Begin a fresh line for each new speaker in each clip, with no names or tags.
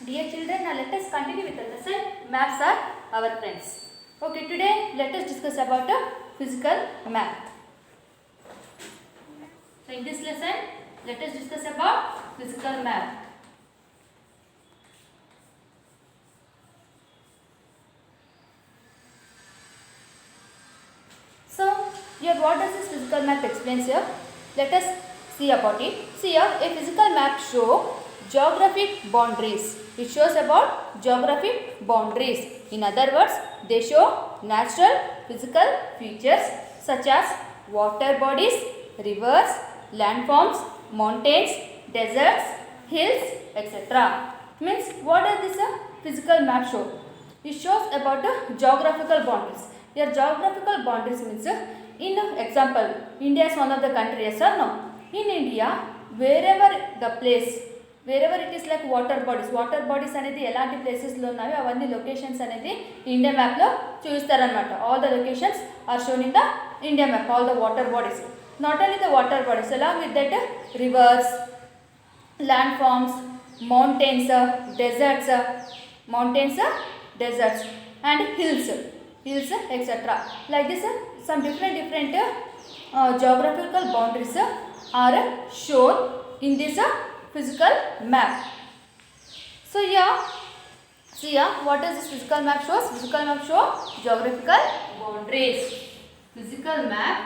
Dear children, now let us continue with the lesson. Maps are our friends. Okay, today let us discuss about a physical map. So in this lesson, let us discuss about physical map. So here, what does this physical map explains here? Let us see about it. See here, a physical map show geographic boundaries. It shows about geographic boundaries. In other words, they show natural physical features such as water bodies, rivers, landforms, mountains, deserts, hills, etc. Means what does this physical map show? It shows about geographical boundaries. Here geographical boundaries means in example, India is one of the countries, yes or no? In India, wherever the place, wherever it is like water bodies అనేది ఎలాంటి ప్లేసెస్లో ఉన్నాయో అవన్నీ locations అనేది India మ్యాప్లో చూపిస్తారనమాట. All the locations are shown in the India map, all the water bodies. Not only the water bodies, along with that rivers, landforms, mountains, deserts, and hills, etc. Like this, some different geographical boundaries are shown in this physical map. So here, see here, what does this physical map shows? Physical map show geographical boundaries. Physical map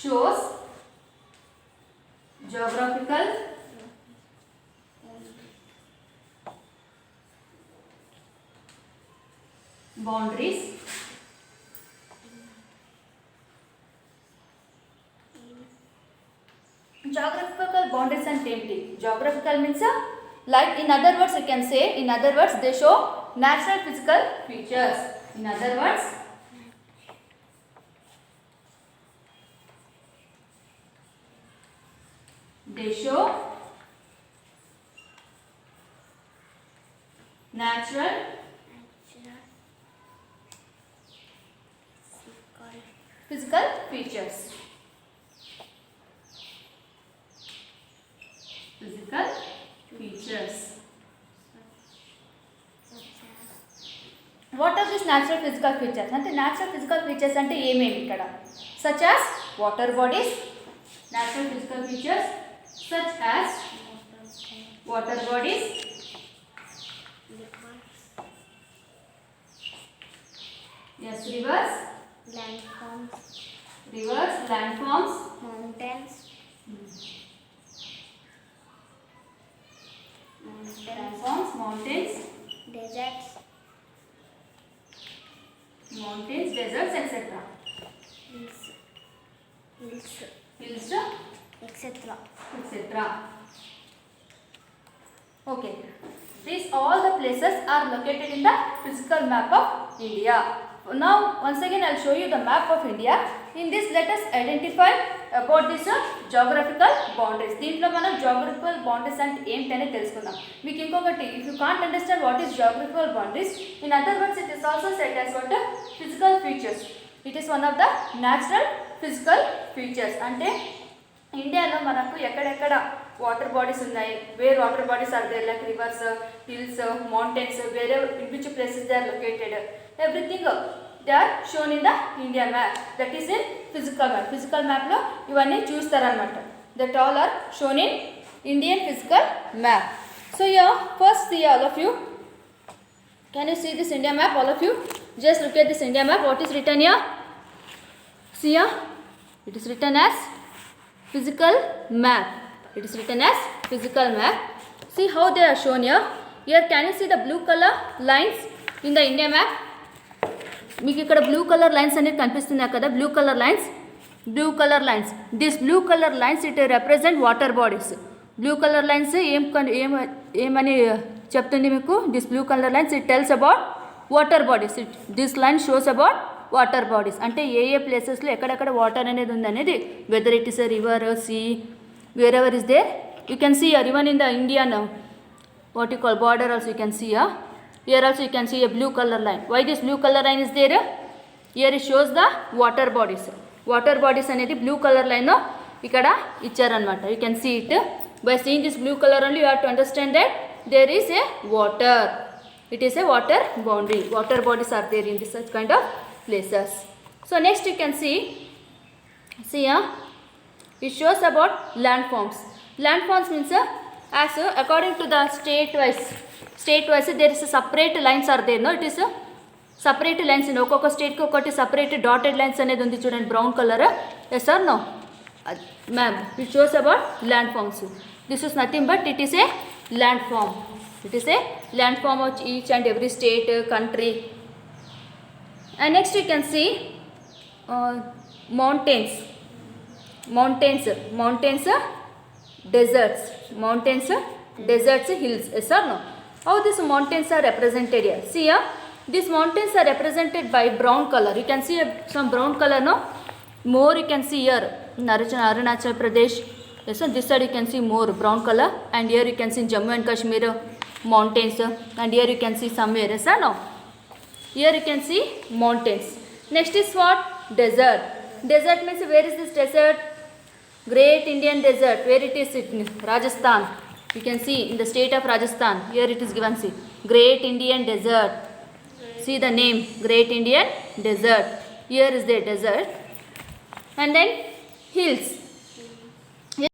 shows geographical boundaries geographical boundaries and ఏంటి? Geographical means like, in other words you can say, in other words they show natural physical features. In other words, they show natural physical features. Physical features. What are these natural physical features? అంటే natural physical features అంటే ఏమేమి ఇక్కడ? Such as water bodies, natural physical features such as water bodies, yes, rivers,
landforms, mountains, deserts,
etc.
hills, etc.
Okay, these all the places are located in the physical map of India. Now once again I will show you the map of India. In this, let us identify about this geographical boundaries. దీంట్లో మనం geographical boundaries అంటే ఏంటనే తెలుసుకుందాం. మీకు ఇంకొకటి, if you can't understand what is geographical boundaries, in other words it is also said as what physical features. It is one of the natural physical features. అంటే ఇండియాలో మనకు ఎక్కడెక్కడ వాటర్ బాడీస్ ఉన్నాయి, where water bodies are there, like rivers, hills, mountains, వేరే in which places they are located, everything they are shown in the India map. That is in physical map. Physical మ్యాప్లో ఇవన్నీ చూస్తారనమాట. That all are shown in Indian physical map. So your first see all of you. Can you see this India map, all of you? Just look at this India map. What is written here? See here, it is written as physical map. It is written as physical map. See how they are shown here. Here, can you see the blue color lines in the India map? మీకు ఇక్కడ blue colour lines అనేది కనిపిస్తున్నాయి కదా, blue colour lines. This blue colour lines it represent water bodies. Blue colour lines ఏమని చెప్తుంది మీకు? This blue colour lines it tells about water bodies. This line shows about water bodies. అంటే ఏ ప్లేసెస్లో ఎక్కడెక్కడ వాటర్ అనేది ఉందనేది, whether it is a river, sea, wherever is there you can see uh. Even in the Indian what you call border also you can see a. Here also you can see a blue color line. Why this blue color line is there? Here it shows the water bodies. Water bodies అనేది blue color line ఇక్కడ ఇచ్చారనమాట. You can see it by seeing this blue colour only you have to understand that there is a water. It is a water boundary. Water bodies are there in this such kind of places. So next you can see here it shows about landforms. Landforms means as according to the state wise there is a separate lines are there. No, it is a separate lines in ఒక్కొక్క state కి ఒకటి separate dotted lines అనేది ఉంది చూడండి brown colour. yes or no ma'am? It shows about landforms. This is nothing but it is a landform. It is a landform of each and every state, country. And next you can see mountains, deserts, hills. Yes or no? How these mountains are represented here? See here, these mountains are represented by brown color. You can see some brown color, no? More you can see here in Arunachal Pradesh. Yes, so this side you can see more brown color, and here you can see Jammu and Kashmir mountains, and here you can see somewhere. Yes or no? Here you can see mountains. Next is what? Desert. Desert means where is this desert? Great Indian Desert. Where it is? In Rajasthan. You can see in the state of Rajasthan. Here it is given. See, Great Indian Desert. See the name, Great Indian Desert. Here is the desert. And then hills.